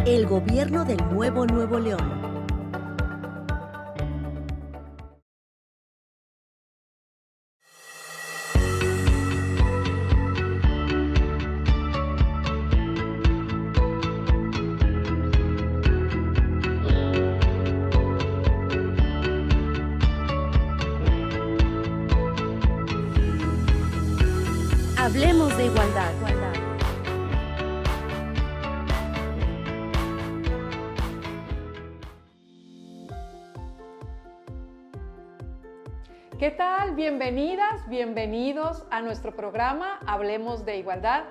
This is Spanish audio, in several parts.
El gobierno del Nuevo Nuevo León. Hablemos de igualdad. ¿Qué tal? Bienvenidas, bienvenidos a nuestro programa Hablemos de Igualdad,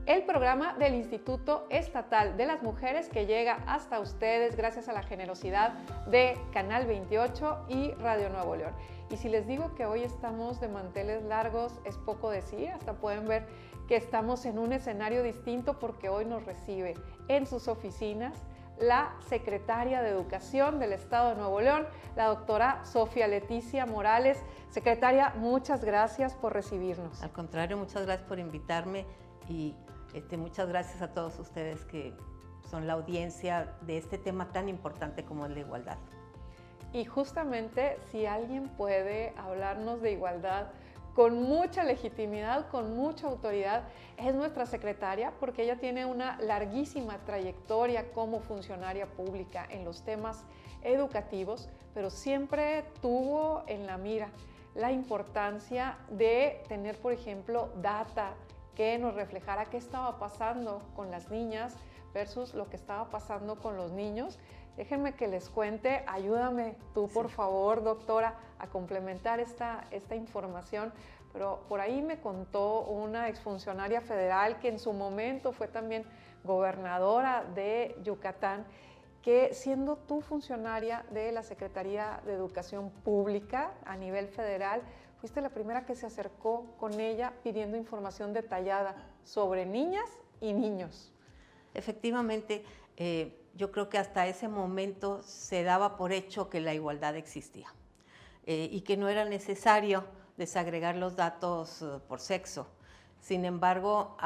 el programa del Instituto Estatal de las Mujeres que llega hasta ustedes gracias a la generosidad de Canal 28 y Radio Nuevo León. Y si les digo que hoy estamos de manteles largos, es poco decir, hasta pueden ver que estamos en un escenario distinto porque hoy nos recibe en sus oficinas la secretaria de Educación del Estado de Nuevo León, la doctora Sofía Leticia Morales. Secretaria, muchas gracias por recibirnos. Al contrario, muchas gracias por invitarme y muchas gracias a todos ustedes que son la audiencia de este tema tan importante como es la igualdad. Y justamente si alguien puede hablarnos de igualdad con mucha legitimidad, con mucha autoridad, es nuestra secretaria, porque ella tiene una larguísima trayectoria como funcionaria pública en los temas educativos, pero siempre tuvo en la mira la importancia de tener, por ejemplo, data que nos reflejara qué estaba pasando con las niñas versus lo que estaba pasando con los niños. Déjenme que les cuente, ayúdame tú, por favor, doctora, a complementar esta información, pero por ahí me contó una exfuncionaria federal que en su momento fue también gobernadora de Yucatán, que siendo tú funcionaria de la Secretaría de Educación Pública a nivel federal, fuiste la primera que se acercó con ella pidiendo información detallada sobre niñas y niños. Efectivamente, yo creo que hasta ese momento se daba por hecho que la igualdad existía y que no era necesario desagregar los datos por sexo. Sin embargo,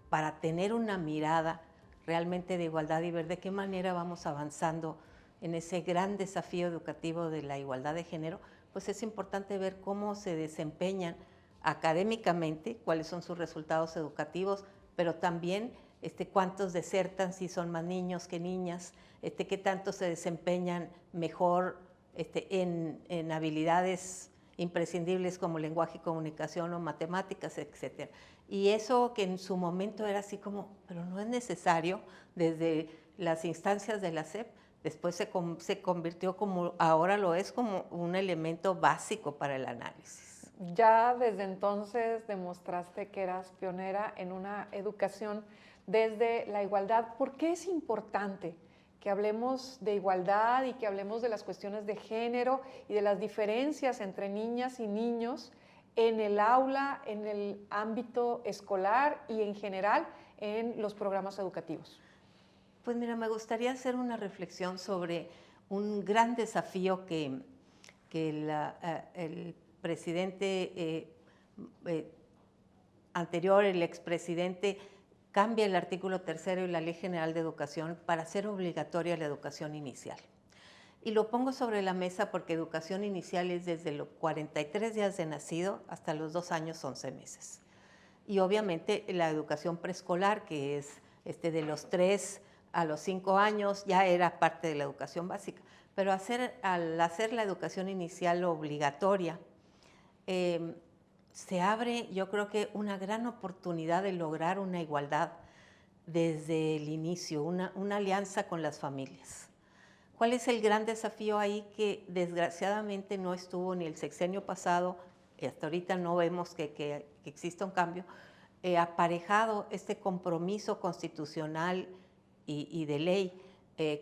para tener una mirada realmente de igualdad y ver de qué manera vamos avanzando en ese gran desafío educativo de la igualdad de género, pues es importante ver cómo se desempeñan académicamente, cuáles son sus resultados educativos, pero también cuántos desertan, si son más niños que niñas, qué tanto se desempeñan mejor en habilidades imprescindibles como lenguaje y comunicación o matemáticas, etc. Y eso que en su momento era así como, pero no es necesario, desde las instancias de la SEP, después se convirtió como, ahora lo es, como un elemento básico para el análisis. Ya desde entonces demostraste que eras pionera en una educación desde la igualdad. ¿Por qué es importante que hablemos de igualdad y que hablemos de las cuestiones de género y de las diferencias entre niñas y niños en el aula, en el ámbito escolar y en general en los programas educativos? Pues mira, me gustaría hacer una reflexión sobre un gran desafío que el presidente anterior, el expresidente, cambia el artículo 3 y la Ley General de Educación para hacer obligatoria la educación inicial. Y lo pongo sobre la mesa porque educación inicial es desde los 43 días de nacido hasta los 2 años 11 meses. Y obviamente la educación preescolar, que es de los 3 a los 5 años, ya era parte de la educación básica. Pero al hacer la educación inicial obligatoria, se abre, yo creo que una gran oportunidad de lograr una igualdad desde el inicio, una alianza con las familias. ¿Cuál es el gran desafío ahí que desgraciadamente no estuvo ni el sexenio pasado, y hasta ahorita no vemos que exista un cambio, aparejado este compromiso constitucional y de ley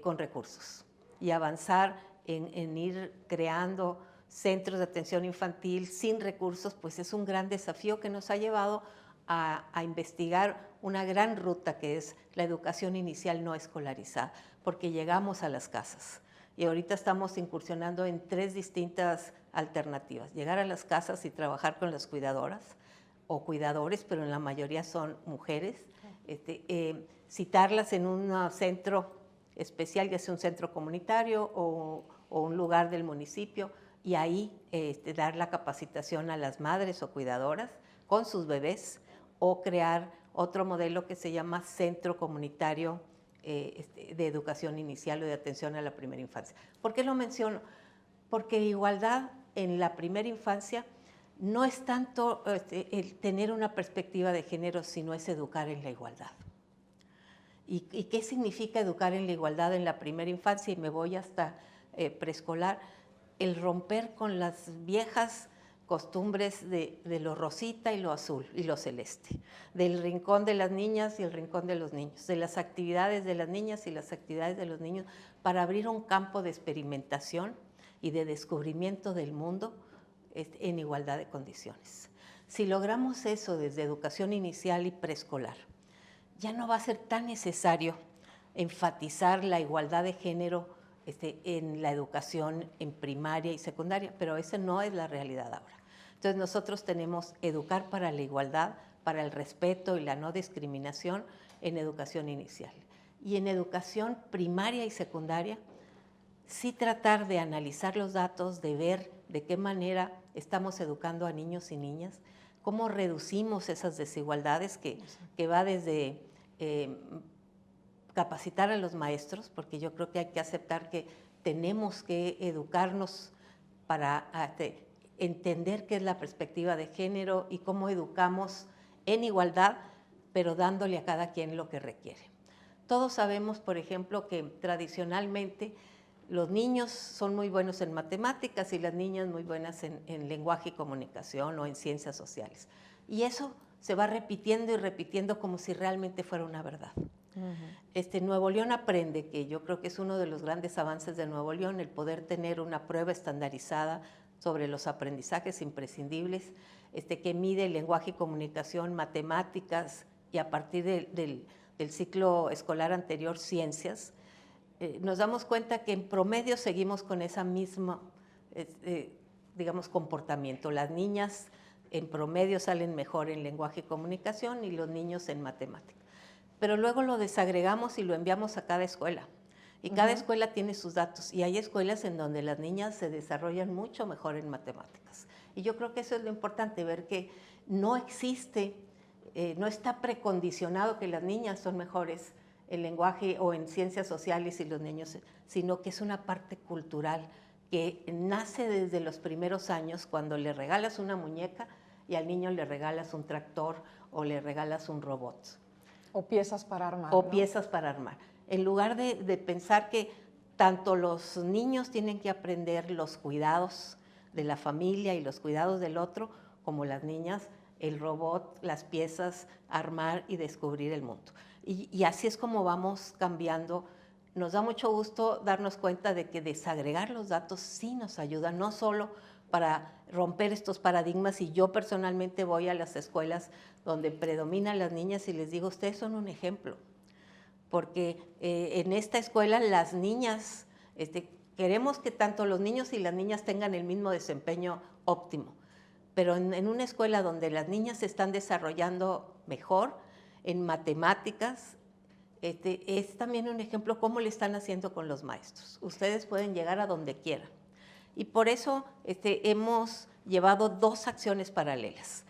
con recursos y avanzar en ir creando centros de atención infantil sin recursos? Pues es un gran desafío que nos ha llevado a investigar una gran ruta que es la educación inicial no escolarizada, porque llegamos a las casas y ahorita estamos incursionando en 3 distintas alternativas: llegar a las casas y trabajar con las cuidadoras o cuidadores, pero en la mayoría son mujeres, citarlas en un centro especial, ya sea un centro comunitario o un lugar del municipio, y ahí dar la capacitación a las madres o cuidadoras con sus bebés, o crear otro modelo que se llama Centro Comunitario de Educación Inicial o de Atención a la Primera Infancia. ¿Por qué lo menciono? Porque igualdad en la primera infancia no es tanto el tener una perspectiva de género, sino es educar en la igualdad. ¿Y qué significa educar en la igualdad en la primera infancia? Y me voy hasta preescolar, el romper con las viejas costumbres de lo rosita y lo azul y lo celeste, del rincón de las niñas y el rincón de los niños, de las actividades de las niñas y las actividades de los niños, para abrir un campo de experimentación y de descubrimiento del mundo en igualdad de condiciones. Si logramos eso desde educación inicial y preescolar, ya no va a ser tan necesario enfatizar la igualdad de género en la educación en primaria y secundaria, pero esa no es la realidad ahora. Entonces nosotros tenemos educar para la igualdad, para el respeto y la no discriminación en educación inicial. Y en educación primaria y secundaria, sí tratar de analizar los datos, de ver de qué manera estamos educando a niños y niñas, cómo reducimos esas desigualdades que va desde capacitar a los maestros, porque yo creo que hay que aceptar que tenemos que educarnos para entender qué es la perspectiva de género y cómo educamos en igualdad, pero dándole a cada quien lo que requiere. Todos sabemos, por ejemplo, que tradicionalmente los niños son muy buenos en matemáticas y las niñas muy buenas en lenguaje y comunicación o en ciencias sociales. Y eso se va repitiendo y repitiendo como si realmente fuera una verdad. Nuevo León aprende, que yo creo que es uno de los grandes avances de Nuevo León, el poder tener una prueba estandarizada sobre los aprendizajes imprescindibles, que mide el lenguaje y comunicación, matemáticas y a partir del ciclo escolar anterior, ciencias. Nos damos cuenta que en promedio seguimos con esa misma, digamos, comportamiento. Las niñas en promedio salen mejor en lenguaje y comunicación y los niños en matemáticas. Pero luego lo desagregamos y lo enviamos a cada escuela. Y cada escuela tiene sus datos. Y hay escuelas en donde las niñas se desarrollan mucho mejor en matemáticas. Y yo creo que eso es lo importante, ver que no existe, no está precondicionado que las niñas son mejores en lenguaje o en ciencias sociales y los niños, sino que es una parte cultural que nace desde los primeros años, cuando le regalas una muñeca y al niño le regalas un tractor o le regalas un robot. O piezas para armar. O piezas para armar. En lugar de pensar que tanto los niños tienen que aprender los cuidados de la familia y los cuidados del otro, como las niñas, el robot, las piezas, armar y descubrir el mundo. Y así es como vamos cambiando. Nos da mucho gusto darnos cuenta de que desagregar los datos sí nos ayuda, no solo para romper estos paradigmas. Y yo personalmente voy a las escuelas donde predominan las niñas y les digo, ustedes son un ejemplo, porque en esta escuela las niñas, queremos que tanto los niños y las niñas tengan el mismo desempeño óptimo, pero en una escuela donde las niñas se están desarrollando mejor en matemáticas, es también un ejemplo cómo le están haciendo con los maestros. Ustedes pueden llegar a donde quieran. Y por eso hemos llevado dos acciones paralelas.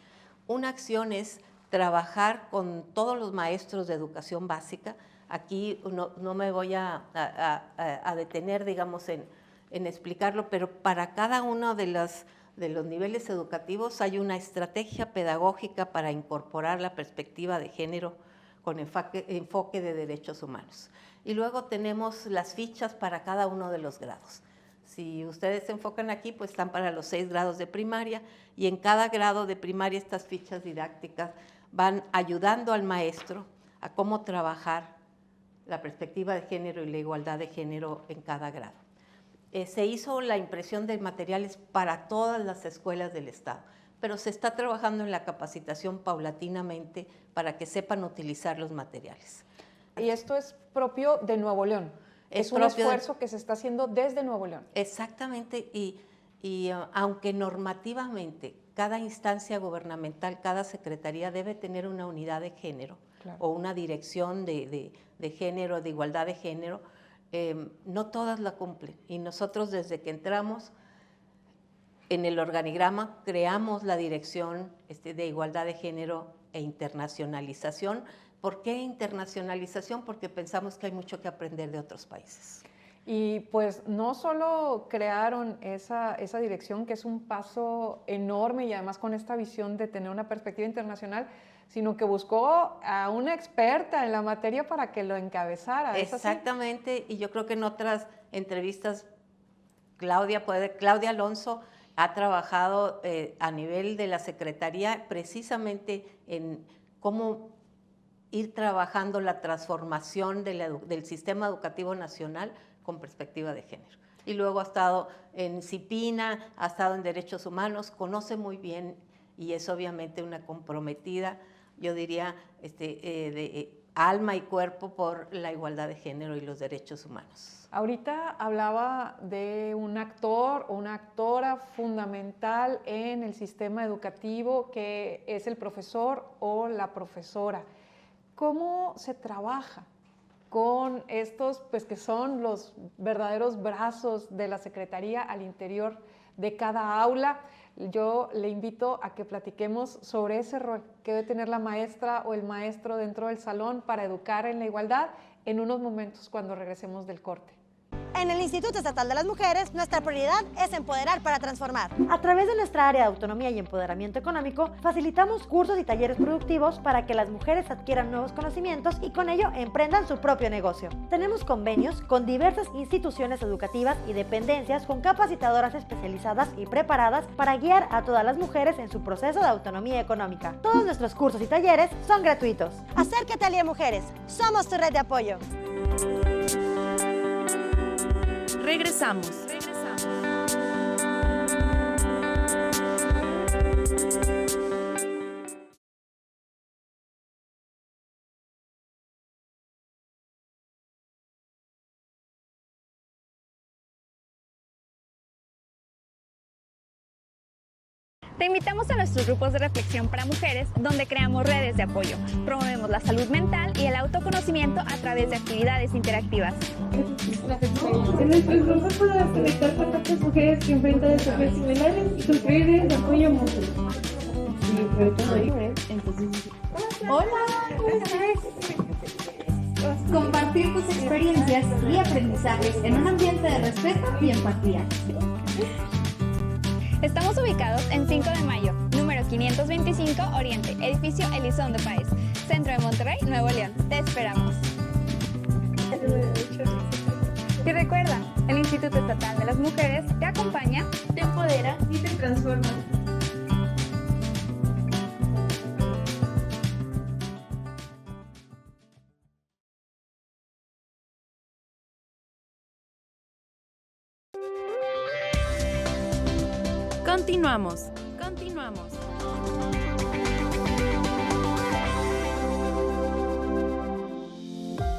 Una acción es trabajar con todos los maestros de educación básica. Aquí no me voy a detener, digamos, en explicarlo, pero para cada uno de los niveles educativos hay una estrategia pedagógica para incorporar la perspectiva de género con enfoque de derechos humanos. Y luego tenemos las fichas para cada uno de los grados. Si ustedes se enfocan aquí, pues están para los 6 grados de primaria, y en cada grado de primaria estas fichas didácticas van ayudando al maestro a cómo trabajar la perspectiva de género y la igualdad de género en cada grado. Se hizo la impresión de materiales para todas las escuelas del estado, pero se está trabajando en la capacitación paulatinamente para que sepan utilizar los materiales. Y esto es propio de Nuevo León. Es un esfuerzo que se está haciendo desde Nuevo León. Exactamente, y aunque normativamente cada instancia gubernamental, cada secretaría debe tener una unidad de género, claro, o una dirección de género, de igualdad de género. No todas la cumplen, y nosotros desde que entramos en el organigrama creamos la dirección de igualdad de género e internacionalización. ¿Por qué internacionalización? Porque pensamos que hay mucho que aprender de otros países. Y pues no solo crearon esa dirección, que es un paso enorme y además con esta visión de tener una perspectiva internacional, sino que buscó a una experta en la materia para que lo encabezara. Exactamente, y yo creo que en otras entrevistas Claudia Alonso ha trabajado a nivel de la Secretaría precisamente en cómo ir trabajando la transformación del sistema educativo nacional con perspectiva de género. Y luego ha estado en CIPINA, ha estado en Derechos Humanos, conoce muy bien y es obviamente una comprometida, yo diría, de alma y cuerpo por la igualdad de género y los derechos humanos. Ahorita hablaba de un actor o una actora fundamental en el sistema educativo, que es el profesor o la profesora. ¿Cómo se trabaja con estos, pues, que son los verdaderos brazos de la Secretaría al interior de cada aula? Yo le invito a que platiquemos sobre ese rol que debe tener la maestra o el maestro dentro del salón para educar en la igualdad en unos momentos cuando regresemos del corte. En el Instituto Estatal de las Mujeres, nuestra prioridad es empoderar para transformar. A través de nuestra área de autonomía y empoderamiento económico, facilitamos cursos y talleres productivos para que las mujeres adquieran nuevos conocimientos y con ello emprendan su propio negocio. Tenemos convenios con diversas instituciones educativas y dependencias con capacitadoras especializadas y preparadas para guiar a todas las mujeres en su proceso de autonomía económica. Todos nuestros cursos y talleres son gratuitos. Acércate a Lía Mujeres, somos tu red de apoyo. Regresamos. Te invitamos a nuestros grupos de reflexión para mujeres, donde creamos redes de apoyo, promovemos la salud mental y el autoconocimiento a través de actividades interactivas. En nuestros grupos podrás conectar con otras mujeres que enfrentan desafíos similares y construir redes de apoyo mutuo. Hola, ¿cómo estás? Compartir tus experiencias y aprendizajes en un ambiente de respeto y empatía. Estamos ubicados en 5 de Mayo, número 525 Oriente, edificio Elizondo Páez, centro de Monterrey, Nuevo León. Te esperamos. Y recuerda, el Instituto Estatal de las Mujeres te acompaña, Te empodera y te transforma. Continuamos.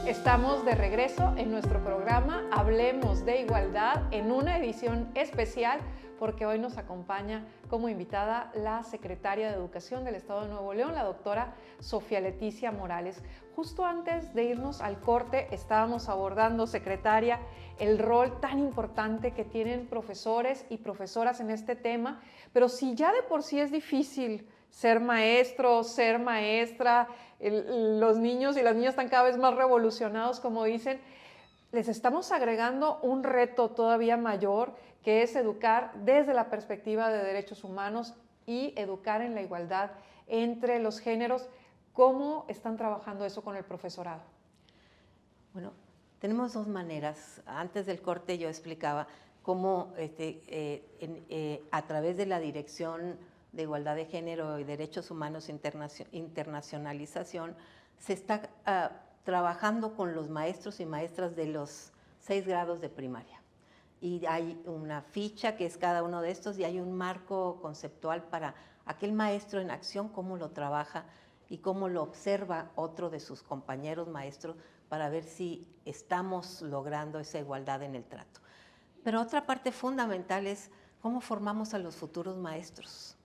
Estamos de regreso en nuestro programa Hablemos de Igualdad en una edición especial porque hoy nos acompaña como invitada la secretaria de Educación del Estado de Nuevo León, la doctora Sofía Leticia Morales. Justo antes de irnos al corte estábamos abordando, secretaria, el rol tan importante que tienen profesores y profesoras en este tema, pero si ya de por sí es difícil ser maestro, ser maestra, los niños y las niñas están cada vez más revolucionados, como dicen, les estamos agregando un reto todavía mayor, que es educar desde la perspectiva de derechos humanos y educar en la igualdad entre los géneros. ¿Cómo están trabajando eso con el profesorado? Bueno, tenemos dos maneras. Antes del corte yo explicaba cómo a través de la Dirección de Igualdad de Género y Derechos Humanos Internacionalización se está trabajando con los maestros y maestras de los 6 grados de primaria. Y hay una ficha que es cada uno de estos y hay un marco conceptual para aquel maestro en acción, cómo lo trabaja y cómo lo observa otro de sus compañeros maestros para ver si estamos logrando esa igualdad en el trato. Pero otra parte fundamental es cómo formamos a los futuros maestros.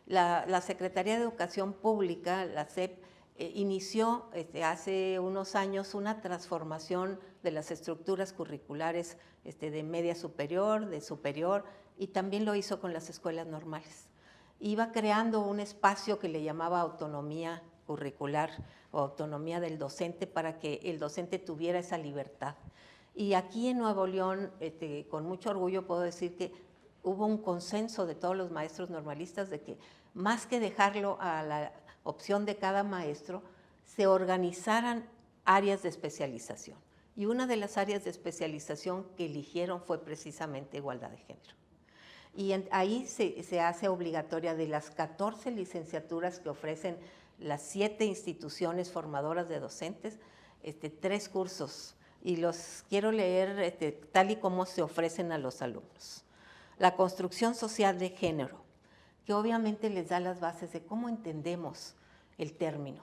La Secretaría de Educación Pública, la SEP, inició hace unos años una transformación de las estructuras curriculares de media superior, de superior, y también lo hizo con las escuelas normales. Iba creando un espacio que le llamaba autonomía curricular o autonomía del docente para que el docente tuviera esa libertad. Y aquí en Nuevo León, con mucho orgullo puedo decir que hubo un consenso de todos los maestros normalistas de que más que dejarlo a la opción de cada maestro, se organizaran áreas de especialización. Y una de las áreas de especialización que eligieron fue precisamente igualdad de género. Y ahí se hace obligatoria de las 14 licenciaturas que ofrecen las 7 instituciones formadoras de docentes, 3 cursos. Y los quiero leer tal y como se ofrecen a los alumnos. La construcción social de género, que obviamente les da las bases de cómo entendemos el término,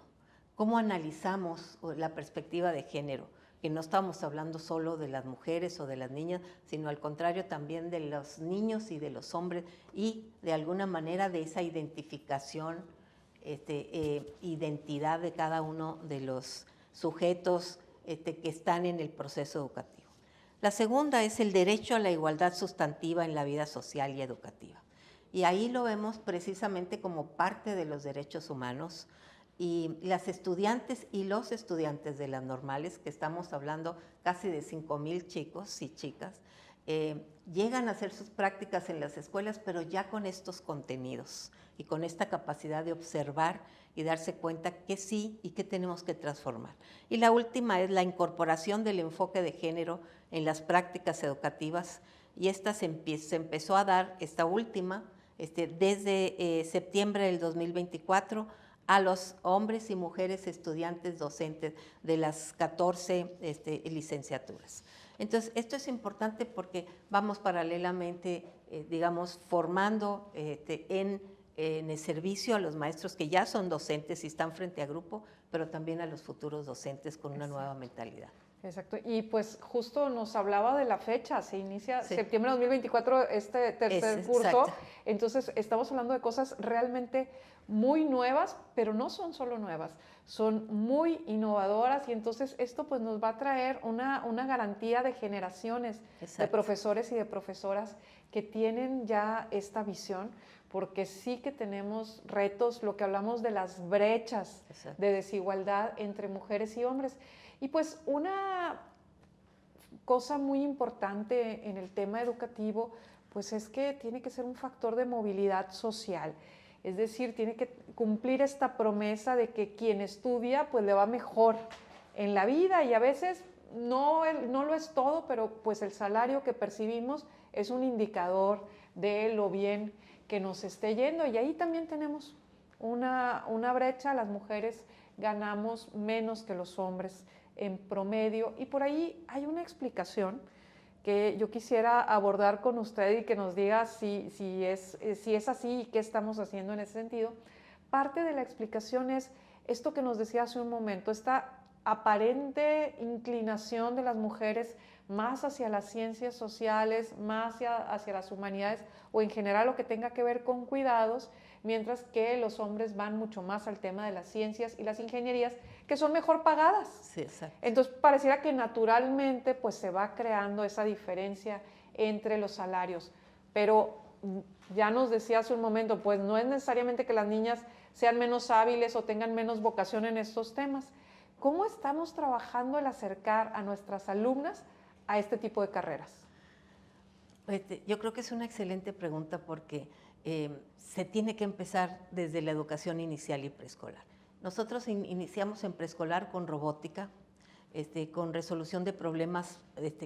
cómo analizamos la perspectiva de género, que no estamos hablando solo de las mujeres o de las niñas, sino al contrario también de los niños y de los hombres, y de alguna manera de esa identificación, identidad de cada uno de los sujetos que están en el proceso educativo. La segunda es el derecho a la igualdad sustantiva en la vida social y educativa. Y ahí lo vemos precisamente como parte de los derechos humanos, y las estudiantes y los estudiantes de las normales, que estamos hablando casi de 5,000 chicos y chicas, llegan a hacer sus prácticas en las escuelas, pero ya con estos contenidos y con esta capacidad de observar y darse cuenta que sí y que tenemos que transformar. Y la última es la incorporación del enfoque de género en las prácticas educativas, y esta se empezó a dar, esta última, desde septiembre del 2024, a los hombres y mujeres estudiantes docentes de las 14 licenciaturas. Entonces, esto es importante porque vamos paralelamente, digamos, formando en el servicio a los maestros que ya son docentes y están frente a grupo, pero también a los futuros docentes con una nueva mentalidad. Exacto, y pues justo nos hablaba de la fecha, se inicia septiembre de 2024 este tercer curso, exacto. Entonces estamos hablando de cosas realmente muy nuevas, pero no son solo nuevas, son muy innovadoras, y entonces esto pues nos va a traer una garantía de generaciones de profesores y de profesoras que tienen ya esta visión, porque sí que tenemos retos, lo que hablamos de las brechas de desigualdad entre mujeres y hombres. Y pues una cosa muy importante en el tema educativo, pues es que tiene que ser un factor de movilidad social. Es decir, tiene que cumplir esta promesa de que quien estudia pues le va mejor en la vida, y a veces no lo es todo, pero pues el salario que percibimos es un indicador de lo bien que nos esté yendo, y ahí también tenemos una brecha. Las mujeres ganamos menos que los hombres en promedio, y por ahí hay una explicación que yo quisiera abordar con usted y que nos diga si es así y qué estamos haciendo en ese sentido. Parte de la explicación es esto que nos decía hace un momento, esta aparente inclinación de las mujeres más hacia las ciencias sociales, más hacia las humanidades, o en general lo que tenga que ver con cuidados, mientras que los hombres van mucho más al tema de las ciencias y las ingenierías, que son mejor pagadas. Sí, exacto. Entonces pareciera que naturalmente pues se va creando esa diferencia entre los salarios, pero ya nos decía hace un momento, pues no es necesariamente que las niñas sean menos hábiles o tengan menos vocación en estos temas. ¿Cómo estamos trabajando el acercar a nuestras alumnas a este tipo de carreras? Yo creo que es una excelente pregunta, porque se tiene que empezar desde la educación inicial y preescolar. Nosotros iniciamos en preescolar con robótica, con resolución de problemas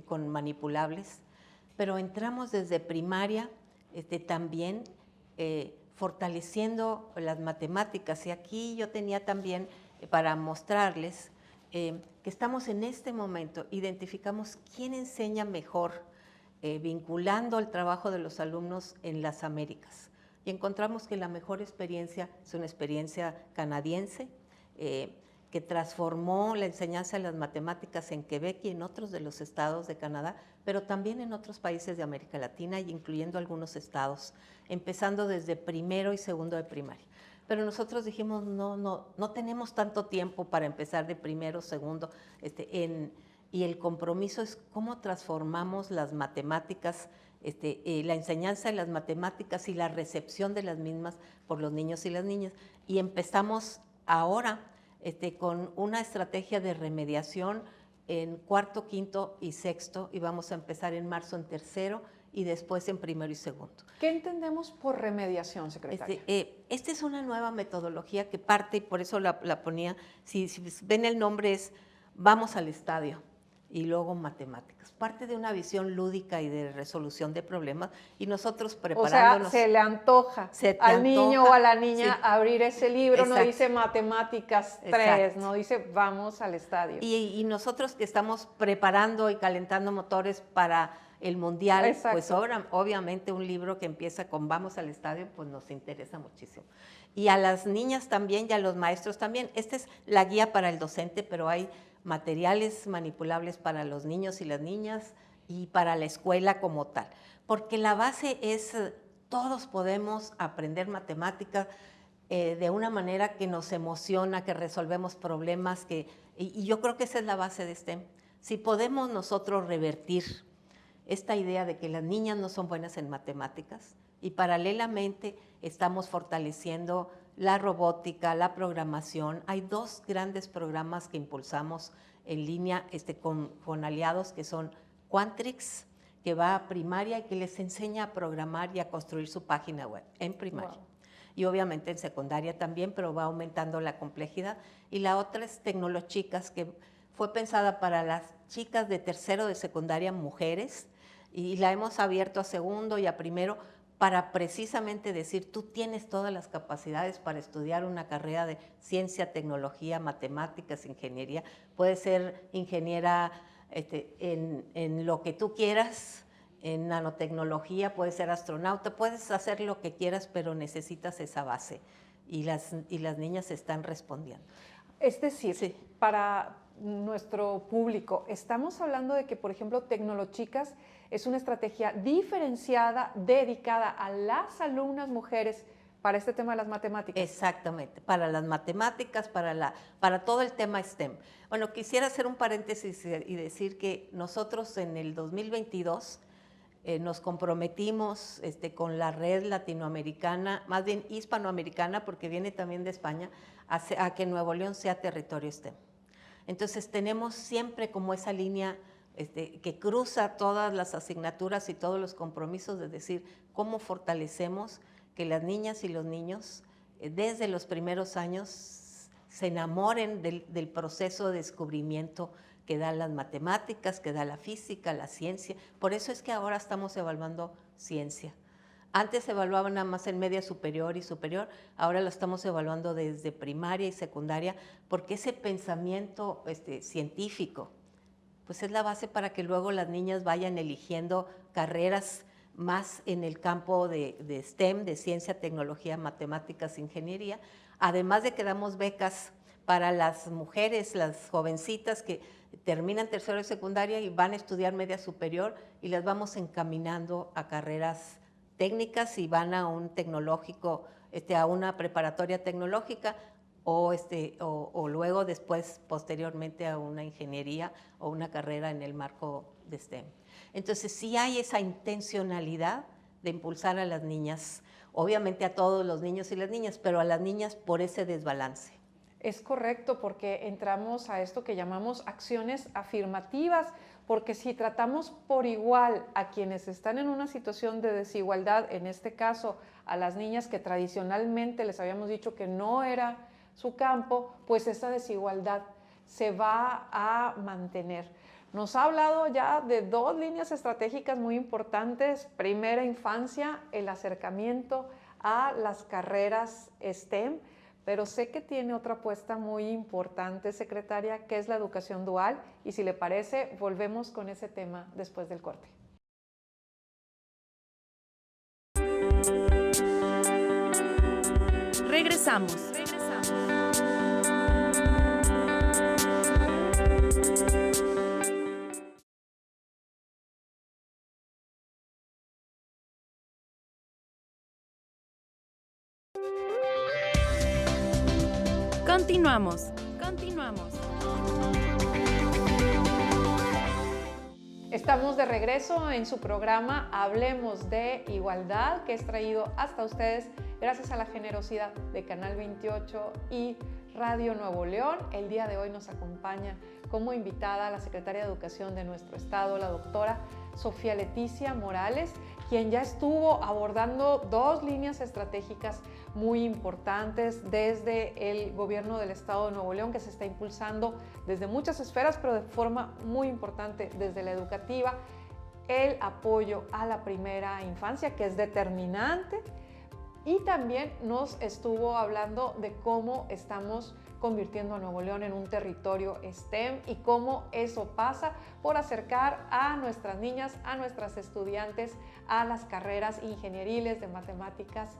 con manipulables, pero entramos desde primaria también fortaleciendo las matemáticas. Y aquí yo tenía también para mostrarles que estamos en este momento, identificamos quién enseña mejor, vinculando el trabajo de los alumnos en las Américas. Y encontramos que la mejor experiencia es una experiencia canadiense, que que transformó la enseñanza de las matemáticas en Quebec y en otros de los estados de Canadá, pero también en otros países de América Latina, y incluyendo algunos estados, empezando desde primero y segundo de primaria. Pero nosotros dijimos, no tenemos tanto tiempo para empezar de primero, segundo, y el compromiso es cómo transformamos las matemáticas, la enseñanza de las matemáticas y la recepción de las mismas por los niños y las niñas. Y empezamos ahora con una estrategia de remediación en cuarto, quinto y sexto, y vamos a empezar en marzo en tercero y después en primero y segundo. ¿Qué entendemos por remediación, secretaria? Esta es una nueva metodología que parte, y por eso la ponía, si ven el nombre es Vamos al Estadio y luego matemáticas. Parte de una visión lúdica y de resolución de problemas, y nosotros preparándonos. O sea, se le antoja al niño o a la niña abrir ese libro. Exacto. No dice matemáticas 3, exacto, no dice vamos al estadio. Y nosotros que estamos preparando y calentando motores para el mundial, exacto, pues obviamente un libro que empieza con vamos al estadio, pues nos interesa muchísimo. Y a las niñas también y a los maestros también. Esta es la guía para el docente, pero hay materiales manipulables para los niños y las niñas y para la escuela como tal. Porque la base es, todos podemos aprender matemáticas de una manera que nos emociona, que resolvemos problemas, y yo creo que esa es la base de STEM. Si podemos nosotros revertir esta idea de que las niñas no son buenas en matemáticas, y paralelamente estamos fortaleciendo la robótica, la programación. Hay 2 grandes programas que impulsamos en línea con aliados, que son Quantrix, que va a primaria y que les enseña a programar y a construir su página web en primaria. Wow. Y obviamente en secundaria también, pero va aumentando la complejidad. Y la otra es Tecnolochicas, que fue pensada para las chicas de tercero de secundaria, mujeres, y la hemos abierto a segundo y a primero, para precisamente decir, tú tienes todas las capacidades para estudiar una carrera de ciencia, tecnología, matemáticas, ingeniería. Puedes ser ingeniera en lo que tú quieras, en nanotecnología, puedes ser astronauta, puedes hacer lo que quieras, pero necesitas esa base. Y las niñas están respondiendo. Es decir, sí, para nuestro público, estamos hablando de que, por ejemplo, Tecnolochicas es una estrategia diferenciada, dedicada a las alumnas mujeres para este tema de las matemáticas. Exactamente, para las matemáticas, para todo el tema STEM. Bueno, quisiera hacer un paréntesis y decir que nosotros en el 2022 nos comprometimos con la red latinoamericana, más bien hispanoamericana, porque viene también de España, a que Nuevo León sea territorio STEM. Entonces tenemos siempre como esa línea que cruza todas las asignaturas y todos los compromisos, de decir cómo fortalecemos que las niñas y los niños desde los primeros años se enamoren del proceso de descubrimiento que dan las matemáticas, que da la física, la ciencia. Por eso es que ahora estamos evaluando ciencia. Antes se evaluaba nada más en media superior y superior, ahora lo estamos evaluando desde primaria y secundaria, porque ese pensamiento científico, pues es la base para que luego las niñas vayan eligiendo carreras más en el campo de STEM, de ciencia, tecnología, matemáticas, ingeniería, además de que damos becas para las mujeres, las jovencitas que terminan tercero de secundaria y van a estudiar media superior, y las vamos encaminando a carreras técnicas y van a un tecnológico, a una preparatoria tecnológica, o luego después, posteriormente, a una ingeniería o una carrera en el marco de STEM. Entonces, sí hay esa intencionalidad de impulsar a las niñas, obviamente a todos los niños y las niñas, pero a las niñas por ese desbalance. Es correcto, porque entramos a esto que llamamos acciones afirmativas, porque si tratamos por igual a quienes están en una situación de desigualdad, en este caso a las niñas que tradicionalmente les habíamos dicho que no era su campo, pues esa desigualdad se va a mantener. Nos ha hablado ya de 2 líneas estratégicas muy importantes. Primera infancia, el acercamiento a las carreras STEM, pero sé que tiene otra apuesta muy importante, secretaria, que es la educación dual, y si le parece, volvemos con ese tema después del corte. Regresamos. Continuamos. Continuamos. Estamos de regreso en su programa Hablemos de Igualdad, que es traído hasta ustedes gracias a la generosidad de Canal 28 y Radio Nuevo León. El día de hoy nos acompaña como invitada la secretaria de Educación de nuestro estado, la doctora Sofía Leticia Morales, quien ya estuvo abordando dos líneas estratégicas muy importantes desde el gobierno del estado de Nuevo León, que se está impulsando desde muchas esferas, pero de forma muy importante desde la educativa, el apoyo a la primera infancia, que es determinante, y también nos estuvo hablando de cómo estamos convirtiendo a Nuevo León en un territorio STEM y cómo eso pasa por acercar a nuestras niñas, a nuestras estudiantes a las carreras ingenieriles de matemáticas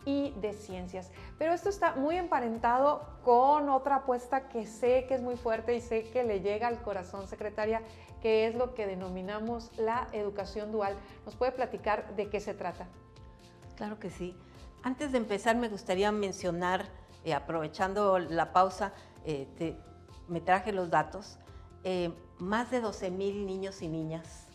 y de ciencias. Pero esto está muy emparentado con otra apuesta que sé que es muy fuerte y sé que le llega al corazón, secretaria, que es lo que denominamos la educación dual. ¿Nos puede platicar de qué se trata? Claro que sí. Antes de empezar me gustaría mencionar, aprovechando la pausa, me traje los datos, más de 12,000 niños y niñas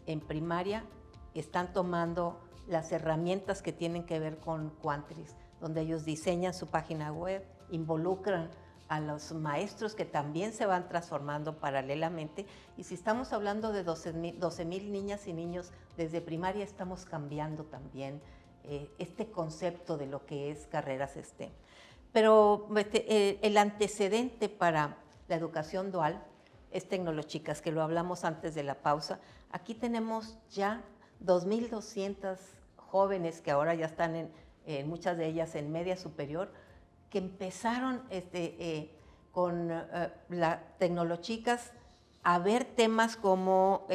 en primaria están tomando las herramientas que tienen que ver con Quantris, donde ellos diseñan su página web, involucran a los maestros que también se van transformando paralelamente, y si estamos hablando de 12,000 niñas y niños desde primaria, estamos cambiando también este concepto de lo que es carreras STEM. Pero el antecedente para la educación dual es Tecnolochicas, que lo hablamos antes de la pausa. Aquí tenemos ya 2,200 jóvenes que ahora ya están muchas de ellas en media superior, que empezaron con la Tecnolochicas a ver temas como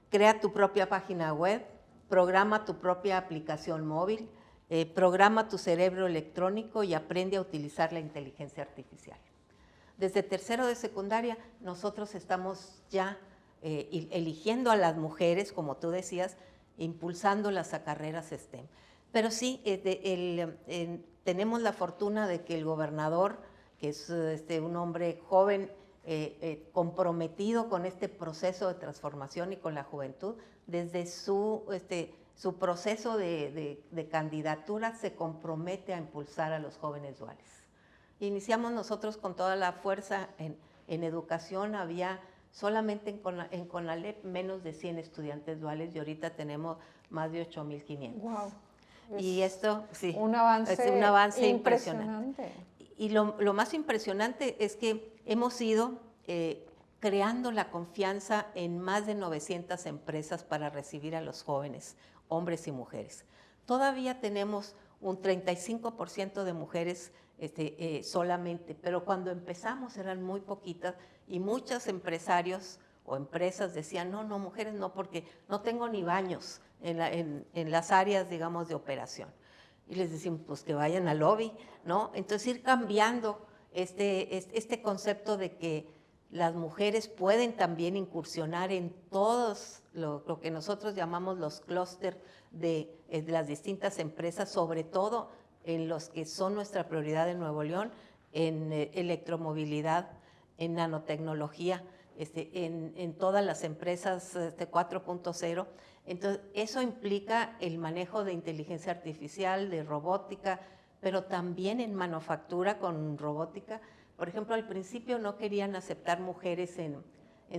crea tu propia página web, programa tu propia aplicación móvil, programa tu cerebro electrónico y aprende a utilizar la inteligencia artificial. Desde tercero de secundaria nosotros estamos ya eligiendo a las mujeres, como tú decías, impulsándolas a carreras STEM. Pero sí, tenemos la fortuna de que el gobernador, que es un hombre joven, comprometido con este proceso de transformación y con la juventud, desde su proceso de candidatura se compromete a impulsar a los jóvenes duales. Iniciamos nosotros con toda la fuerza en educación, había solamente en CONALEP menos de 100 estudiantes duales y ahorita tenemos más de 8,500. Wow. Y esto, sí, un avance, es un avance impresionante. Y lo más impresionante es que hemos ido creando la confianza en más de 900 empresas para recibir a los jóvenes, hombres y mujeres. Todavía tenemos un 35% de mujeres solamente, pero cuando empezamos eran muy poquitas y muchos empresarios o empresas decían, no, mujeres no, porque no tengo ni baños en las áreas, digamos, de operación. Y les decimos, pues que vayan al lobby, ¿no? Entonces ir cambiando este concepto de que las mujeres pueden también incursionar en todos lo que nosotros llamamos los clústeres de las distintas empresas, sobre todo en los que son nuestra prioridad en Nuevo León, en electromovilidad, en nanotecnología, en todas las empresas 4.0. Entonces, eso implica el manejo de inteligencia artificial, de robótica, pero también en manufactura con robótica. Por ejemplo, al principio no querían aceptar mujeres en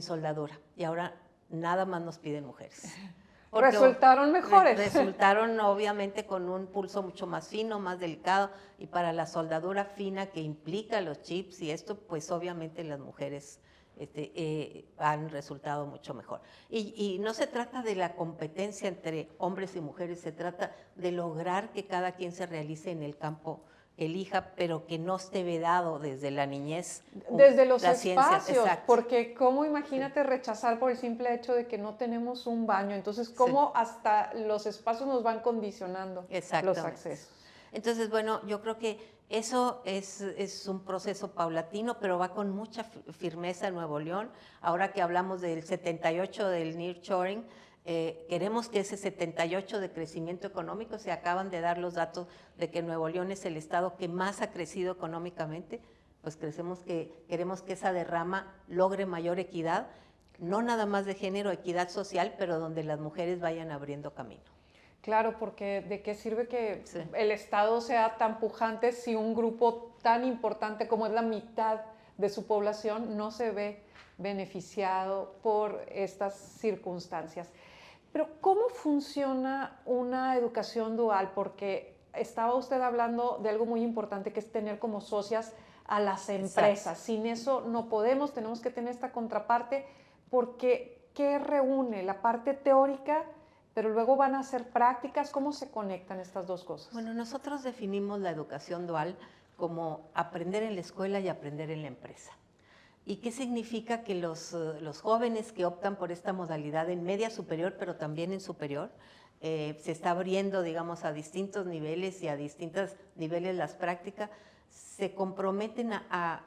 soldadura y ahora nada más nos piden mujeres. Porque resultaron mejores. Resultaron obviamente con un pulso mucho más fino, más delicado, y para la soldadura fina que implica los chips y esto, pues obviamente las mujeres han resultado mucho mejor. Y no se trata de la competencia entre hombres y mujeres, se trata de lograr que cada quien se realice en el campo elija, pero que no esté vedado desde la niñez. Desde los espacios, ciencias, porque cómo imagínate rechazar por el simple hecho de que no tenemos un baño, entonces cómo hasta los espacios nos van condicionando los accesos. Entonces, bueno, yo creo que eso es un proceso paulatino, pero va con mucha firmeza en Nuevo León. Ahora que hablamos del 78 del nearshoring, queremos que ese 78 de crecimiento económico, se acaban de dar los datos de que Nuevo León es el estado que más ha crecido económicamente, pues queremos que esa derrama logre mayor equidad, no nada más de género, equidad social, pero donde las mujeres vayan abriendo camino. Claro, porque ¿de qué sirve que Sí. el Estado sea tan pujante si un grupo tan importante como es la mitad de su población no se ve beneficiado por estas circunstancias? Pero ¿cómo funciona una educación dual? Porque estaba usted hablando de algo muy importante, que es tener como socias a las empresas. Exacto. Sin eso no podemos, tenemos que tener esta contraparte, porque ¿qué reúne? La parte teórica, pero luego van a hacer prácticas. ¿Cómo se conectan estas dos cosas? Bueno, nosotros definimos la educación dual como aprender en la escuela y aprender en la empresa. ¿Y qué significa? Que los jóvenes que optan por esta modalidad en media superior, pero también en superior, se está abriendo, digamos, a distintos niveles y a distintos niveles las prácticas, se comprometen a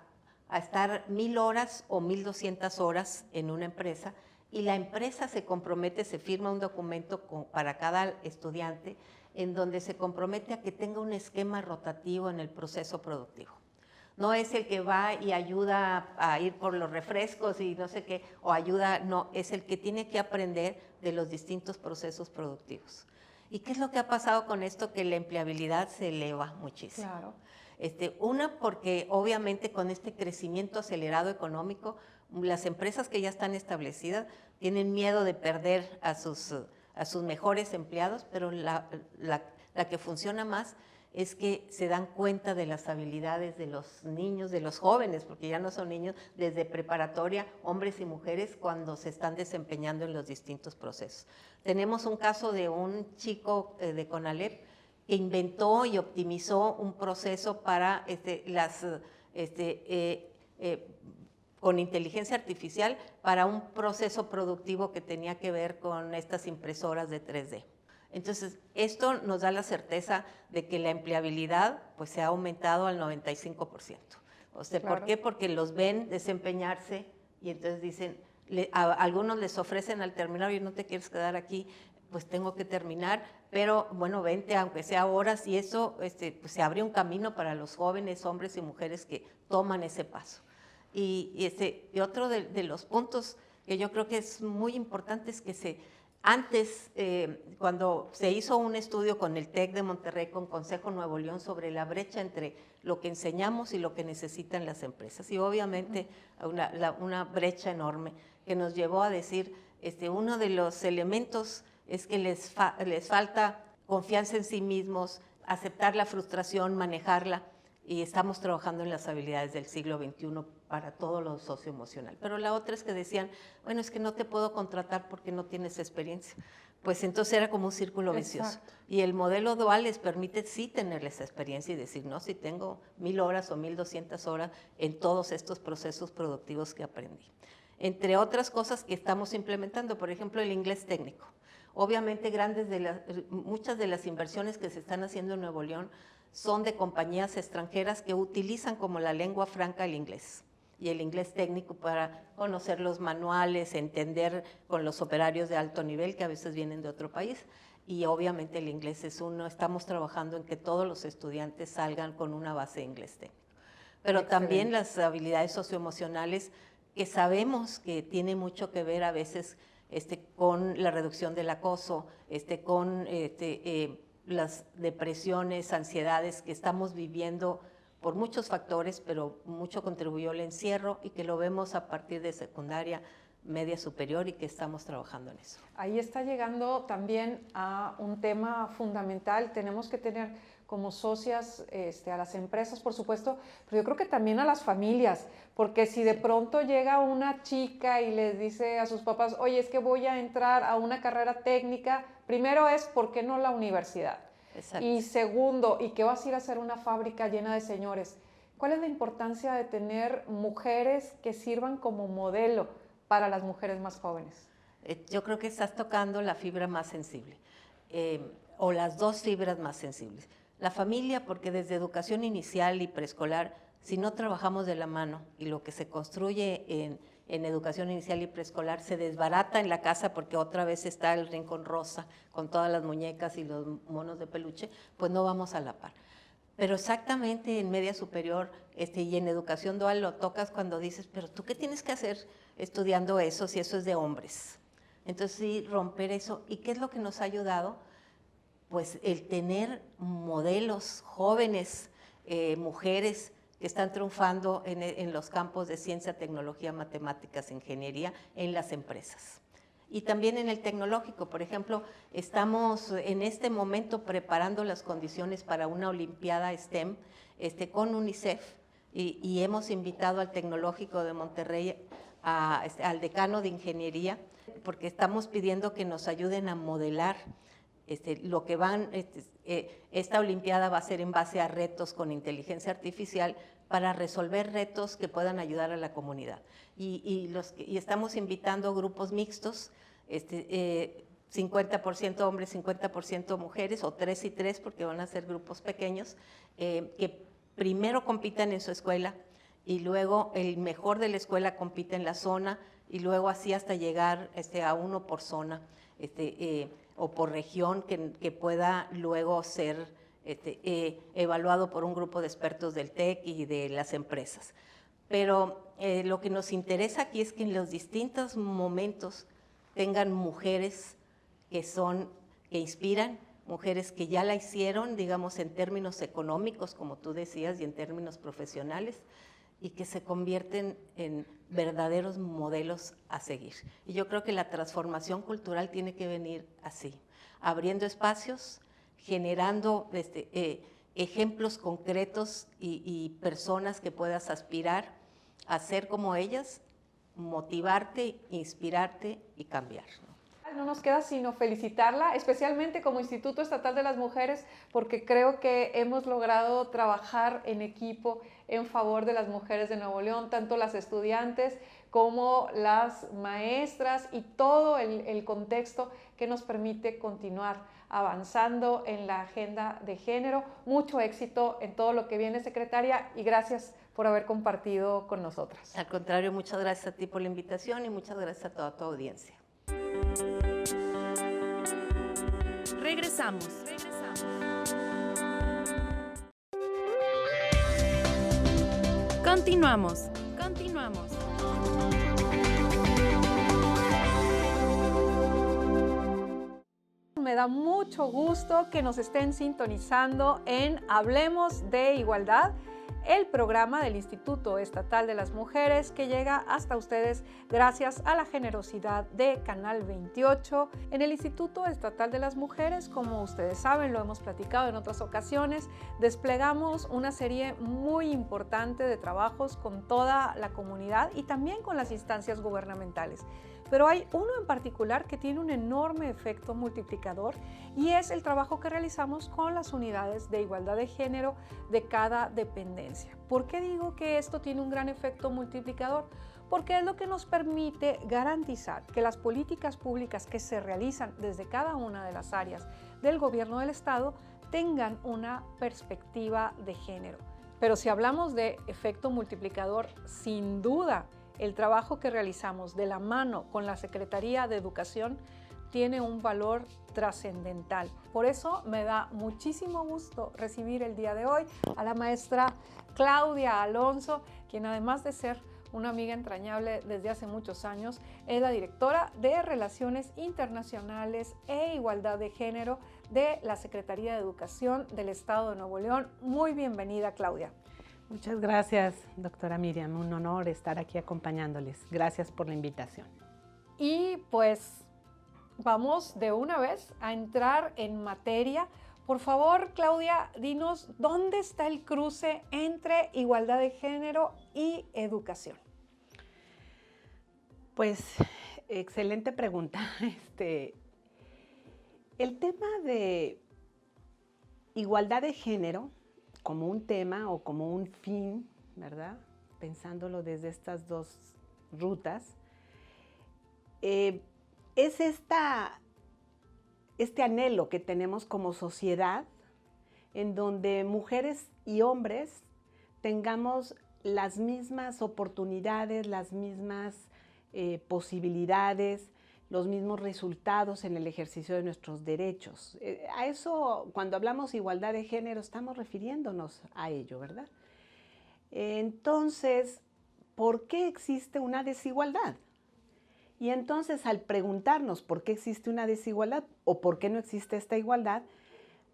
estar 1000 horas o 1200 horas en una empresa, y la empresa se compromete, se firma un documento para cada estudiante en donde se compromete a que tenga un esquema rotativo en el proceso productivo. No es el que va y ayuda a ir por los refrescos y no sé qué, o ayuda, no, es el que tiene que aprender de los distintos procesos productivos. ¿Y qué es lo que ha pasado con esto? Que la empleabilidad se eleva muchísimo. Claro. Una, porque obviamente con este crecimiento acelerado económico, las empresas que ya están establecidas tienen miedo de perder a sus mejores empleados, pero la que funciona más es que se dan cuenta de las habilidades de los niños, de los jóvenes, porque ya no son niños, desde preparatoria, hombres y mujeres, cuando se están desempeñando en los distintos procesos. Tenemos un caso de un chico de CONALEP que inventó y optimizó un proceso para con inteligencia artificial para un proceso productivo que tenía que ver con estas impresoras de 3D. Entonces, esto nos da la certeza de que la empleabilidad pues, se ha aumentado al 95%. O sea, Claro. ¿por qué? Porque los ven desempeñarse y entonces dicen, a algunos les ofrecen al terminar, oye, no te quieres quedar aquí, pues tengo que terminar, pero bueno, vente aunque sea horas, y eso pues, se abre un camino para los jóvenes, hombres y mujeres que toman ese paso. Y otro de los puntos que yo creo que es muy importante es que antes, cuando se hizo un estudio con el TEC de Monterrey, con Consejo Nuevo León, sobre la brecha entre lo que enseñamos y lo que necesitan las empresas, y obviamente una brecha enorme que nos llevó a decir, uno de los elementos es que les falta confianza en sí mismos, aceptar la frustración, manejarla, y estamos trabajando en las habilidades del siglo XXI para todo lo socioemocional. Pero la otra es que decían, bueno, es que no te puedo contratar porque no tienes experiencia. Pues entonces era como un círculo vicioso. Exacto. Y el modelo dual les permite sí tener esa experiencia y decir, no, si tengo 1000 horas o 1200 horas en todos estos procesos productivos que aprendí. Entre otras cosas que estamos implementando, por ejemplo, el inglés técnico. Obviamente muchas de las inversiones que se están haciendo en Nuevo León son de compañías extranjeras que utilizan como la lengua franca el inglés y el inglés técnico para conocer los manuales, entender con los operarios de alto nivel que a veces vienen de otro país, y obviamente el inglés es estamos trabajando en que todos los estudiantes salgan con una base de inglés técnico. Pero Excelente. también las habilidades socioemocionales, que sabemos que tiene mucho que ver a veces con la reducción del acoso, con las depresiones, ansiedades que estamos viviendo por muchos factores, pero mucho contribuyó el encierro, y que lo vemos a partir de secundaria, media superior, y que estamos trabajando en eso. Ahí está llegando también a un tema fundamental. Tenemos que tener como socias a las empresas, por supuesto, pero yo creo que también a las familias, porque si de pronto llega una chica y les dice a sus papás, oye, es que voy a entrar a una carrera técnica, primero es, ¿por qué no la universidad? Exacto. Y segundo, ¿y qué vas a ir a hacer una fábrica llena de señores? ¿Cuál es la importancia de tener mujeres que sirvan como modelo para las mujeres más jóvenes? Yo creo que estás tocando la fibra más sensible, o las dos fibras más sensibles. La familia, porque desde educación inicial y preescolar, si no trabajamos de la mano, y lo que se construye en educación inicial y preescolar se desbarata en la casa, porque otra vez está el rincón rosa con todas las muñecas y los monos de peluche, pues no vamos a la par. Pero exactamente en media superior y en educación dual lo tocas cuando dices, pero ¿tú qué tienes que hacer estudiando eso si eso es de hombres? Entonces sí, romper eso. ¿Y qué es lo que nos ha ayudado? Pues el tener modelos jóvenes, mujeres que están triunfando en los campos de ciencia, tecnología, matemáticas, ingeniería, en las empresas. Y también en el tecnológico, por ejemplo, estamos en este momento preparando las condiciones para una Olimpiada STEM con UNICEF y hemos invitado al Tecnológico de Monterrey, al decano de Ingeniería, porque estamos pidiendo que nos ayuden a modelar lo que esta Olimpiada va a ser en base a retos con inteligencia artificial para resolver retos que puedan ayudar a la comunidad. Y estamos invitando grupos mixtos, 50% hombres, 50% mujeres, o 3 y 3, porque van a ser grupos pequeños, que primero compitan en su escuela y luego el mejor de la escuela compite en la zona y luego así hasta llegar a uno por zona o por región que pueda luego ser evaluado por un grupo de expertos del TEC y de las empresas. Pero lo que nos interesa aquí es que en los distintos momentos tengan mujeres que inspiran, mujeres que ya la hicieron, digamos, en términos económicos, como tú decías, y en términos profesionales, y que se convierten en verdaderos modelos a seguir. Y yo creo que la transformación cultural tiene que venir así, abriendo espacios, generando ejemplos concretos y personas que puedas aspirar a ser como ellas, motivarte, inspirarte y cambiar. No nos queda sino felicitarla, especialmente como Instituto Estatal de las Mujeres, porque creo que hemos logrado trabajar en equipo en favor de las mujeres de Nuevo León, tanto las estudiantes como las maestras y todo el contexto que nos permite continuar avanzando en la agenda de género. Mucho éxito en todo lo que viene, secretaria, y gracias por haber compartido con nosotras. Al contrario, muchas gracias a ti por la invitación y muchas gracias a toda tu audiencia. Regresamos. Continuamos. Me da mucho gusto que nos estén sintonizando en Hablemos de Igualdad, el programa del Instituto Estatal de las Mujeres que llega hasta ustedes gracias a la generosidad de Canal 28. En el Instituto Estatal de las Mujeres, como ustedes saben, lo hemos platicado en otras ocasiones, desplegamos una serie muy importante de trabajos con toda la comunidad y también con las instancias gubernamentales. Pero hay uno en particular que tiene un enorme efecto multiplicador y es el trabajo que realizamos con las unidades de igualdad de género de cada dependencia. ¿Por qué digo que esto tiene un gran efecto multiplicador? Porque es lo que nos permite garantizar que las políticas públicas que se realizan desde cada una de las áreas del gobierno del Estado tengan una perspectiva de género. Pero si hablamos de efecto multiplicador, sin duda, el trabajo que realizamos de la mano con la Secretaría de Educación tiene un valor trascendental. Por eso me da muchísimo gusto recibir el día de hoy a la maestra Claudia Alonso, quien además de ser una amiga entrañable desde hace muchos años, es la directora de Relaciones Internacionales e Igualdad de Género de la Secretaría de Educación del Estado de Nuevo León. Muy bienvenida, Claudia. Muchas gracias, doctora Miriam. Un honor estar aquí acompañándoles. Gracias por la invitación. Y pues vamos de una vez a entrar en materia. Por favor, Claudia, dinos dónde está el cruce entre igualdad de género y educación. Pues, excelente pregunta. El tema de igualdad de género como un tema o como un fin, ¿verdad? Pensándolo desde estas dos rutas, es este anhelo que tenemos como sociedad en donde mujeres y hombres tengamos las mismas oportunidades, las mismas posibilidades, los mismos resultados en el ejercicio de nuestros derechos. A eso, cuando hablamos de igualdad de género, estamos refiriéndonos a ello, ¿verdad? Entonces, ¿por qué existe una desigualdad? Y entonces, al preguntarnos por qué existe una desigualdad o por qué no existe esta igualdad,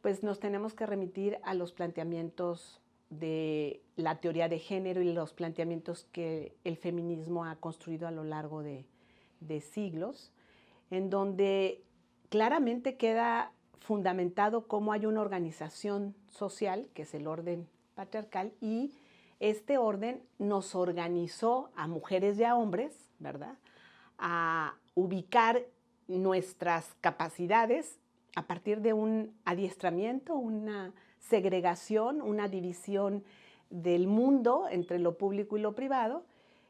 pues nos tenemos que remitir a los planteamientos de la teoría de género y los planteamientos que el feminismo ha construido a lo largo de siglos, en donde claramente queda fundamentado cómo hay una organización social, que es el orden patriarcal, y este orden nos organizó a mujeres y a hombres, ¿verdad?, a ubicar nuestras capacidades a partir de un adiestramiento, una segregación, una división del mundo entre lo público y lo privado,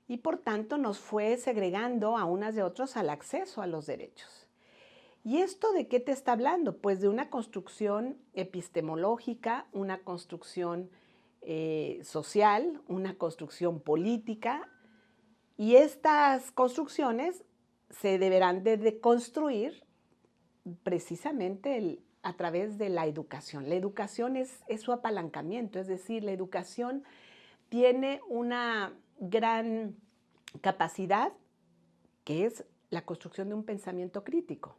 y por tanto nos fue segregando a unas y a otros al acceso a los derechos. ¿Y esto de qué te está hablando? Pues de una construcción epistemológica, una construcción social, una construcción política, y estas construcciones se deberán de deconstruir precisamente a través de la educación. La educación es su apalancamiento, es decir, la educación tiene una gran capacidad que es la construcción de un pensamiento crítico.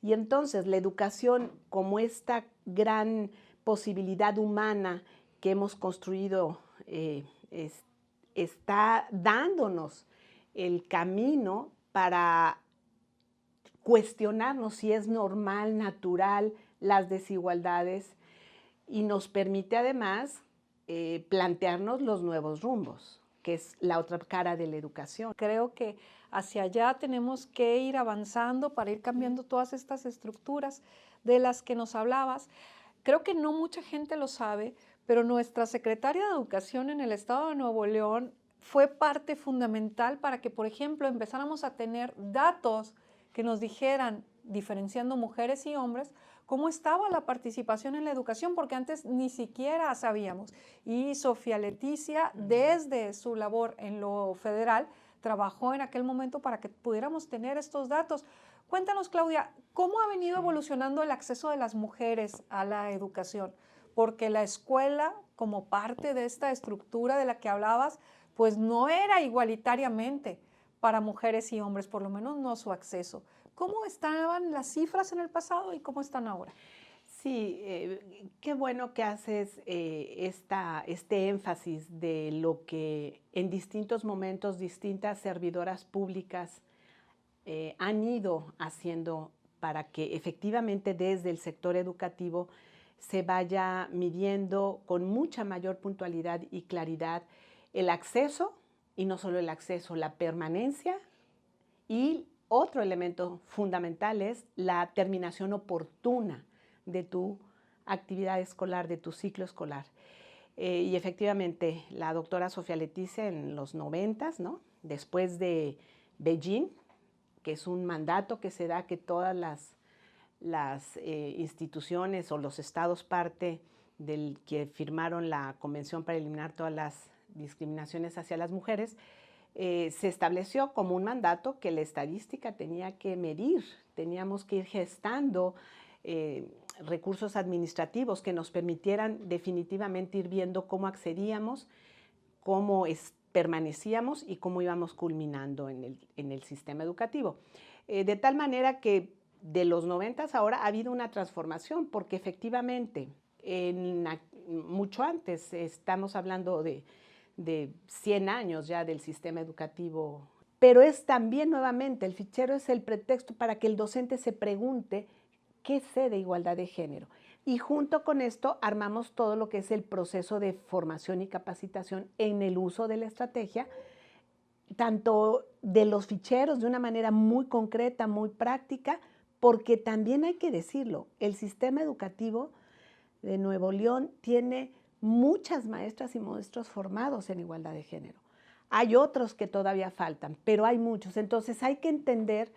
Y entonces la educación, como esta gran posibilidad humana que hemos construido, está dándonos el camino para cuestionarnos si es normal, natural, las desigualdades, y nos permite además plantearnos los nuevos rumbos, que es la otra cara de la educación. Creo que hacia allá tenemos que ir avanzando para ir cambiando todas estas estructuras de las que nos hablabas. Creo que no mucha gente lo sabe, pero nuestra secretaria de Educación en el estado de Nuevo León fue parte fundamental para que, por ejemplo, empezáramos a tener datos que nos dijeran, diferenciando mujeres y hombres, cómo estaba la participación en la educación, porque antes ni siquiera sabíamos. Y Sofía Leticia, desde su labor en lo federal, trabajó en aquel momento para que pudiéramos tener estos datos. Cuéntanos, Claudia, ¿cómo ha venido evolucionando el acceso de las mujeres a la educación? Porque la escuela, como parte de esta estructura de la que hablabas, pues no era igualitariamente para mujeres y hombres, por lo menos no su acceso. ¿Cómo estaban las cifras en el pasado y cómo están ahora? Sí, qué bueno que haces este énfasis de lo que en distintos momentos distintas servidoras públicas han ido haciendo para que efectivamente desde el sector educativo se vaya midiendo con mucha mayor puntualidad y claridad el acceso, y no solo el acceso, la permanencia, y otro elemento fundamental es la terminación oportuna de tu actividad escolar, de tu ciclo escolar. Y efectivamente, la doctora Sofía Leticia en los 90s, ¿no?, después de Beijing, que es un mandato que se da que todas las instituciones o los estados parte del que firmaron la Convención para eliminar todas las discriminaciones hacia las mujeres, se estableció como un mandato que la estadística tenía que medir, teníamos que ir gestando recursos administrativos que nos permitieran definitivamente ir viendo cómo accedíamos, cómo permanecíamos y cómo íbamos culminando en el sistema educativo. De tal manera que de los 90s ahora ha habido una transformación, porque efectivamente mucho antes, estamos hablando de 100 años ya del sistema educativo, pero es también nuevamente, el fichero es el pretexto para que el docente se pregunte qué sé de igualdad de género. Y junto con esto armamos todo lo que es el proceso de formación y capacitación en el uso de la estrategia, tanto de los ficheros de una manera muy concreta, muy práctica, porque también hay que decirlo, el sistema educativo de Nuevo León tiene muchas maestras y maestros formados en igualdad de género. Hay otros que todavía faltan, pero hay muchos. Entonces hay que entender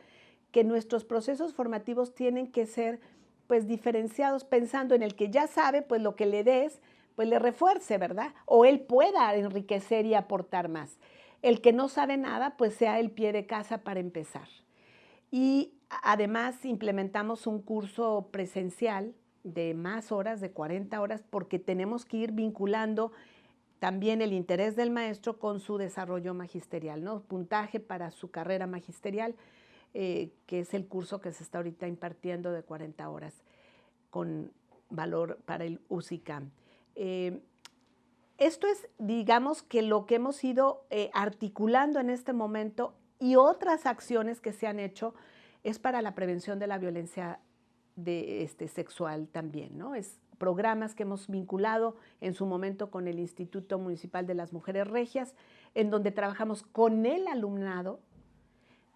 que nuestros procesos formativos tienen que ser pues diferenciados, pensando en el que ya sabe, pues lo que le des, pues le refuerce, ¿verdad? O él pueda enriquecer y aportar más. El que no sabe nada, pues sea el pie de casa para empezar. Y además implementamos un curso presencial de más horas, de 40 horas, porque tenemos que ir vinculando también el interés del maestro con su desarrollo magisterial, ¿no? Puntaje para su carrera magisterial, que es el curso que se está ahorita impartiendo de 40 horas con valor para el UCICAM. Esto es, digamos, que lo que hemos ido articulando en este momento, y otras acciones que se han hecho es para la prevención de la violencia sexual también, ¿no? Es programas que hemos vinculado en su momento con el Instituto Municipal de las Mujeres Regias, en donde trabajamos con el alumnado,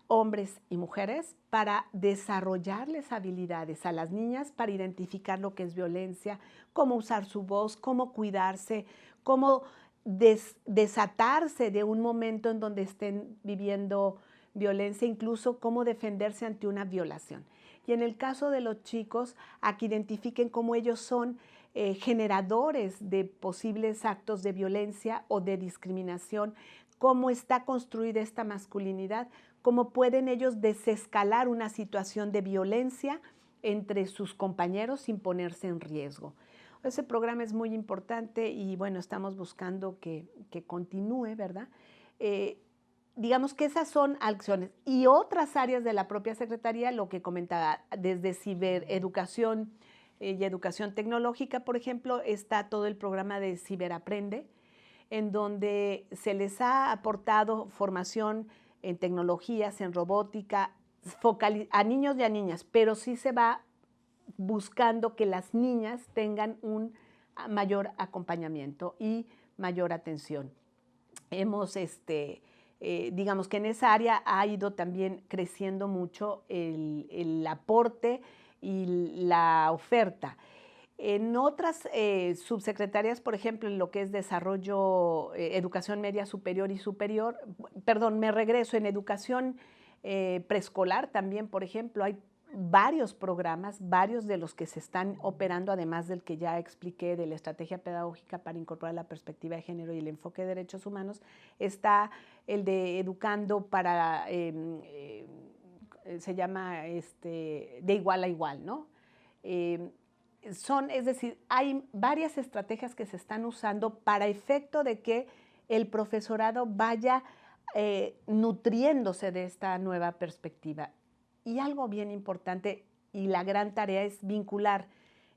hombres y mujeres, para desarrollarles habilidades a las niñas para identificar lo que es violencia, cómo usar su voz, cómo cuidarse, cómo desatarse de un momento en donde estén viviendo violencia, incluso cómo defenderse ante una violación. Y en el caso de los chicos, a que identifiquen cómo ellos son generadores de posibles actos de violencia o de discriminación, cómo está construida esta masculinidad, cómo pueden ellos desescalar una situación de violencia entre sus compañeros sin ponerse en riesgo. Ese programa es muy importante y bueno, estamos buscando que continúe, ¿verdad? Digamos que esas son acciones. Y otras áreas de la propia Secretaría, lo que comentaba, desde cibereducación y educación tecnológica, por ejemplo, está todo el programa de Ciberaprende, en donde se les ha aportado formación en tecnologías, en robótica, a niños y a niñas, pero sí se va buscando que las niñas tengan un mayor acompañamiento y mayor atención. Hemos, digamos que en esa área ha ido también creciendo mucho el aporte y la oferta. En otras subsecretarías, por ejemplo, en lo que es desarrollo, educación media superior y superior, perdón, me regreso, en educación preescolar también, por ejemplo, hay varios programas, varios de los que se están operando, además del que ya expliqué de la estrategia pedagógica para incorporar la perspectiva de género y el enfoque de derechos humanos. Está el de Educando para, se llama de igual a igual, ¿no? Es decir, hay varias estrategias que se están usando para efecto de que el profesorado vaya nutriéndose de esta nueva perspectiva. Y algo bien importante y la gran tarea es vincular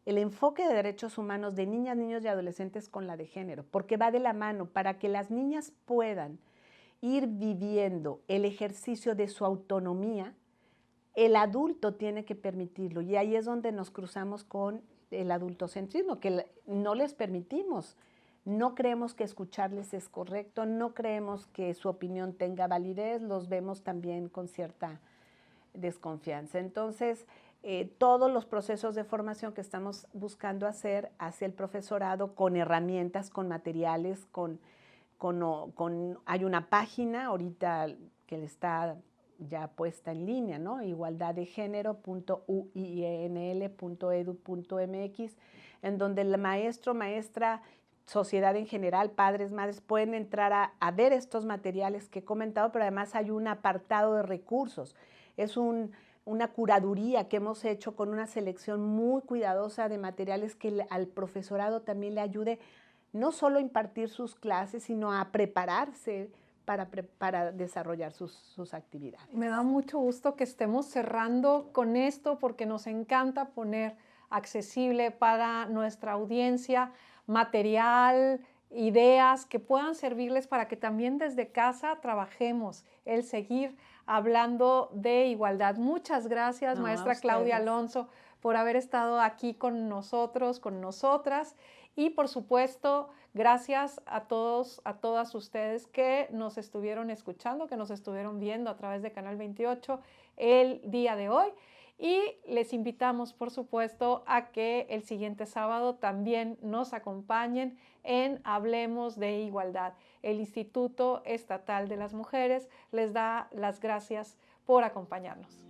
el enfoque de derechos humanos de niñas, niños y adolescentes con la de género, porque va de la mano para que las niñas puedan ir viviendo el ejercicio de su autonomía. El adulto tiene que permitirlo y ahí es donde nos cruzamos con el adultocentrismo, que no les permitimos. No creemos que escucharles es correcto, no creemos que su opinión tenga validez, los vemos también con cierta desconfianza. Entonces, todos los procesos de formación que estamos buscando hacer hacia el profesorado con herramientas, con materiales, hay una página ahorita que está ya puesta en línea, ¿no? igualdaddegénero.uinl.edu.mx, en donde el maestro, maestra, sociedad en general, padres, madres, pueden entrar a ver estos materiales que he comentado, pero además hay un apartado de recursos. Es una curaduría que hemos hecho con una selección muy cuidadosa de materiales que al profesorado también le ayude no solo a impartir sus clases, sino a prepararse para desarrollar sus actividades. Me da mucho gusto que estemos cerrando con esto porque nos encanta poner accesible para nuestra audiencia material, ideas que puedan servirles para que también desde casa trabajemos el seguir hablando de igualdad. Muchas gracias, maestra Claudia Alonso, por haber estado aquí con nosotros, con nosotras. Y por supuesto, gracias a todos, a todas ustedes que nos estuvieron escuchando, que nos estuvieron viendo a través de Canal 28 el día de hoy. Y les invitamos, por supuesto, a que el siguiente sábado también nos acompañen en Hablemos de Igualdad. El Instituto Estatal de las Mujeres les da las gracias por acompañarnos.